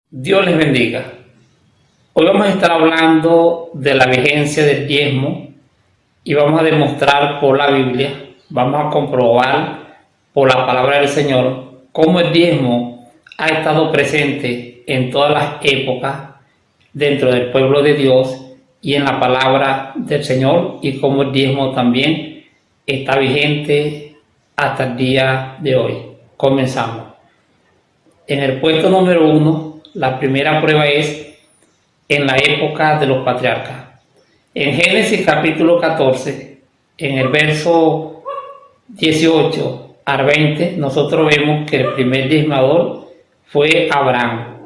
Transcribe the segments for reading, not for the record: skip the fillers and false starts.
Dios les bendiga. Hoy vamos a estar hablando de la vigencia del diezmo y vamos a demostrar por la Biblia, vamos a comprobar por la palabra del Señor cómo el diezmo ha estado presente en todas las épocas dentro del pueblo de Dios y en la palabra del Señor, y cómo el diezmo también está vigente hasta el día de hoy. Comenzamos. En el puesto número 1, la primera prueba es en la época de los patriarcas. En Génesis capítulo 14, en el verso 18 al 20, nosotros vemos que el primer diezmador fue Abraham.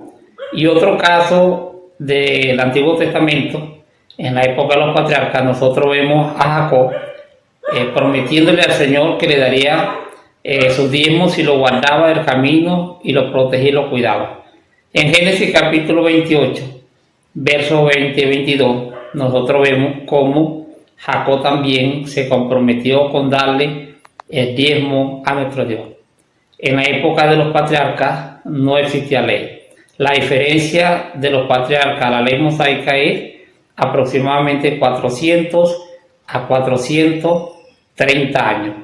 Y otro caso del Antiguo Testamento, en la época de los patriarcas, nosotros vemos a Jacob prometiéndole al Señor que le daría sus diezmos si lo guardaba del camino y lo protegía y lo cuidaba. En Génesis capítulo 28, versos 20 y 22, nosotros vemos cómo Jacob también se comprometió con darle el diezmo a nuestro Dios. En la época de los patriarcas no existía ley. La diferencia de los patriarcas a la ley mosaica es aproximadamente 400 a 430 años.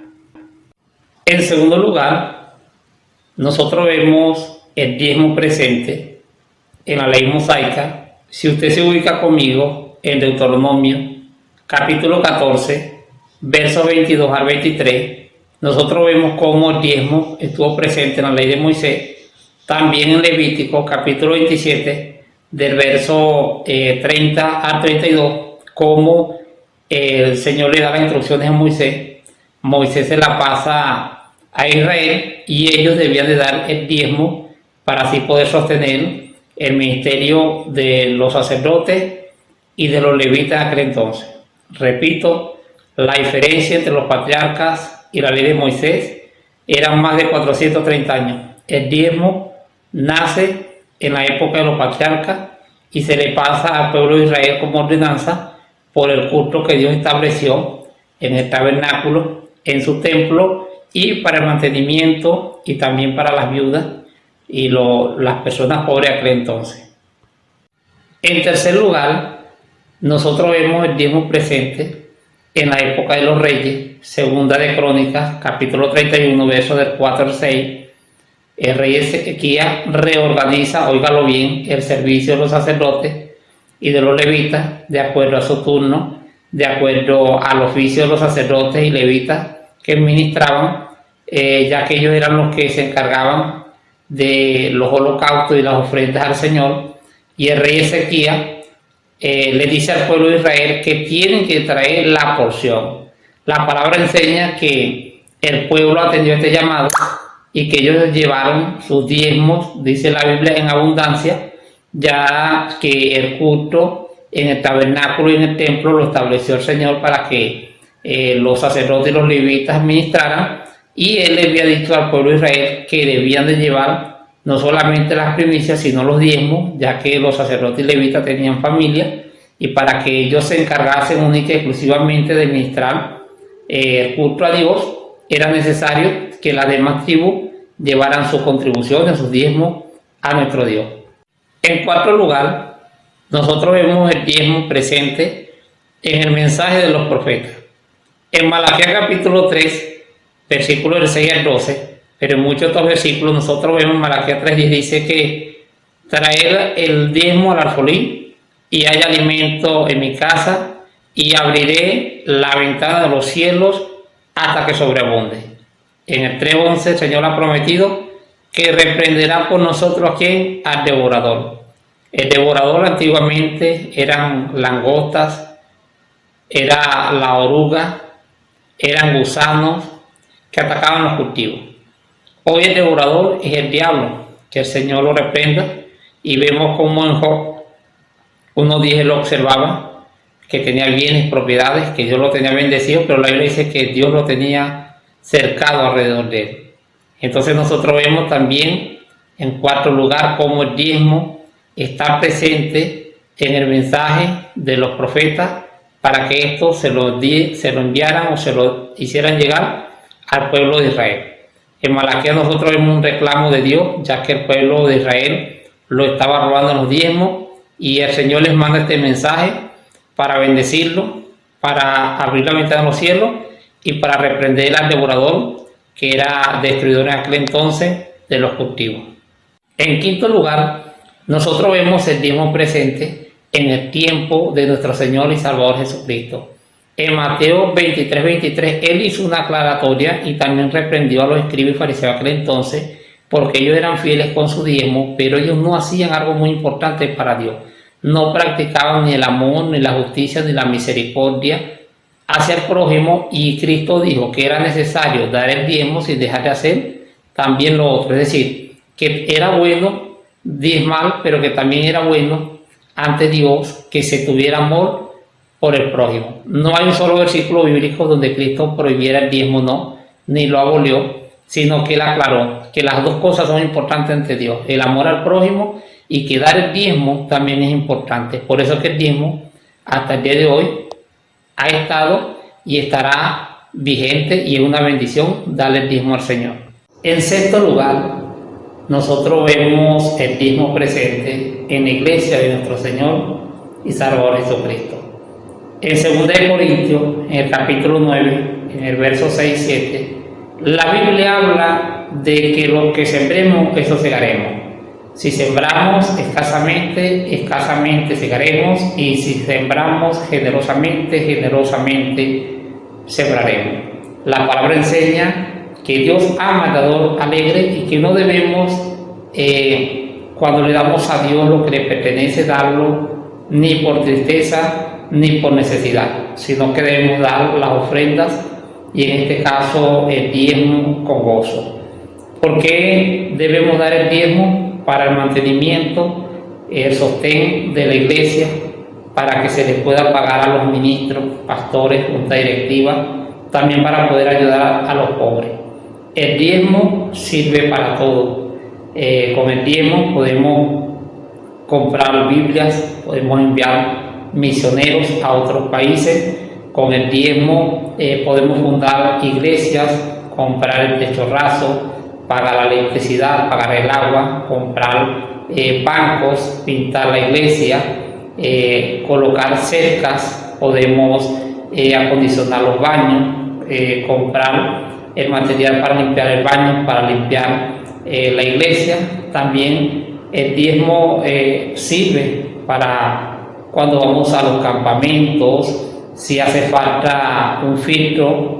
En segundo lugar, nosotros vemos el diezmo presente en la ley mosaica. Si usted se ubica conmigo en Deuteronomio capítulo 14, versos 22 al 23, nosotros vemos cómo el diezmo estuvo presente en la ley de Moisés. También en Levítico capítulo 27, del verso 30 al 32, cómo el Señor le da las instrucciones a Moisés. Moisés se la pasa a Israel y ellos debían de dar el diezmo para así poder sostener el ministerio de los sacerdotes y de los levitas en aquel entonces. Repito, la diferencia entre los patriarcas y la ley de Moisés eran más de 430 años. El diezmo nace en la época de los patriarcas y se le pasa al pueblo de Israel como ordenanza por el culto que Dios estableció en el tabernáculo, en su templo, y para el mantenimiento y también para las viudas y las personas pobres de aquel entonces. En tercer lugar, nosotros vemos el diezmo presente en la época de los reyes. Segunda de Crónicas, capítulo 31, versos del 4 al 6. El rey Ezequías reorganiza, óigalo bien, el servicio de los sacerdotes y de los levitas de acuerdo a su turno, de acuerdo al oficio de los sacerdotes y levitas que ministraban, ya que ellos eran los que se encargaban de los holocaustos y las ofrendas al Señor. Y el rey Ezequías le dice al pueblo de Israel que tienen que traer la porción. La palabra enseña que el pueblo atendió este llamado y que ellos llevaron sus diezmos, dice la Biblia, en abundancia, ya que el culto en el tabernáculo y en el templo lo estableció el Señor para que los sacerdotes y los levitas ministraran, y él le había dicho al pueblo de Israel que debían de llevar no solamente las primicias, sino los diezmos, ya que los sacerdotes y levitas tenían familia, y para que ellos se encargasen única y exclusivamente de ministrar el culto a Dios, era necesario que las demás tribus llevaran sus contribuciones, sus diezmos a nuestro Dios. En cuarto lugar, nosotros vemos el diezmo presente en el mensaje de los profetas. En Malaquías capítulo 3, versículos del 6 al 12, pero en muchos otros versículos nosotros vemos en Malaquías 3:10 dice que traer el diezmo al alfolí y hay alimento en mi casa, y abriré la ventana de los cielos hasta que sobreabunde. En el 3:11 el Señor ha prometido que reprenderá por nosotros a quién, al devorador. El devorador antiguamente eran langostas, era la oruga, eran gusanos que atacaban los cultivos. Hoy el devorador es el diablo, que el Señor lo reprenda, y vemos como en Job 1:10 lo observaba, que tenía bienes, propiedades, que Dios lo tenía bendecido, pero la Biblia dice que Dios lo tenía cercado alrededor de él. Entonces nosotros vemos también, en cuarto lugar, cómo el diezmo está presente en el mensaje de los profetas para que esto se lo enviaran o se lo hicieran llegar al pueblo de Israel. En Malaquías nosotros vemos un reclamo de Dios, ya que el pueblo de Israel lo estaba robando los diezmos, y el Señor les manda este mensaje para bendecirlo, para abrir la ventana de los cielos y para reprender al devorador, que era destruidor en aquel entonces de los cultivos. En quinto lugar, nosotros vemos el diezmo presente en el tiempo de nuestro Señor y Salvador Jesucristo. En Mateo 23, Él hizo una aclaratoria y también reprendió a los escribas y fariseos de aquel entonces, porque ellos eran fieles con su diezmo, pero ellos no hacían algo muy importante para Dios. No practicaban ni el amor, ni la justicia, ni la misericordia hacia el prójimo, y Cristo dijo que era necesario dar el diezmo sin dejar de hacer también lo otro. Es decir, que era bueno diezmar, pero que también era bueno ante Dios que se tuviera amor por el prójimo. No hay un solo versículo bíblico donde Cristo prohibiera el diezmo, no, ni lo abolió, sino que Él aclaró que las dos cosas son importantes ante Dios: el amor al prójimo, y que dar el diezmo también es importante. Por eso es que el diezmo hasta el día de hoy ha estado y estará vigente, y es una bendición darle el diezmo al Señor. En sexto lugar, nosotros vemos el diezmo presente en la iglesia de nuestro Señor y Salvador Jesucristo. En 2 Corintios, en el capítulo 9, en el verso 6 y 7, la Biblia habla de que lo que sembremos, eso segaremos. Si sembramos escasamente, escasamente segaremos, y si sembramos generosamente, generosamente sembraremos. La palabra enseña que Dios ama al dador alegre, y que no debemos, cuando le damos a Dios lo que le pertenece, darlo ni por tristeza ni por necesidad, sino que debemos dar las ofrendas, y en este caso el diezmo, con gozo. ¿Por qué debemos dar el diezmo? Para el mantenimiento, el sostén de la iglesia, para que se les pueda pagar a los ministros, pastores, junta directiva, también para poder ayudar a los pobres. El diezmo sirve para todo. Con el diezmo podemos comprar Biblias, podemos enviar misioneros a otros países. Con el diezmo podemos fundar iglesias, comprar el techo raso, pagar la electricidad, pagar el agua, comprar bancos, pintar la iglesia, colocar cercas, podemos acondicionar los baños, comprar el material para limpiar el baño, para limpiar la iglesia. También el diezmo sirve para cuando vamos a los campamentos, si hace falta un filtro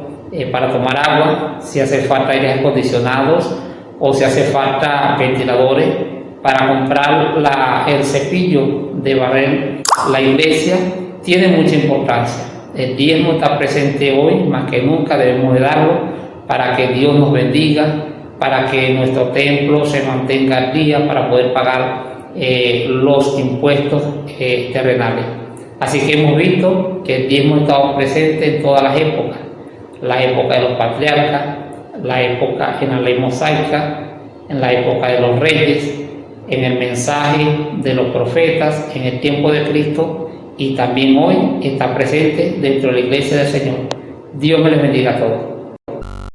para tomar agua, si hace falta aires acondicionados, o si hace falta ventiladores para comprar el cepillo de barrer la iglesia. Tiene mucha importancia. El diezmo está presente hoy más que nunca, debemos de darlo para que Dios nos bendiga, para que nuestro templo se mantenga al día, para poder pagar los impuestos terrenales. Así que hemos visto que el diezmo ha estado presente en todas las épocas: la época de los patriarcas, la época en la ley mosaica, en la época de los reyes, en el mensaje de los profetas, en el tiempo de Cristo, y también hoy está presente dentro de la iglesia del Señor. Dios me les bendiga a todos.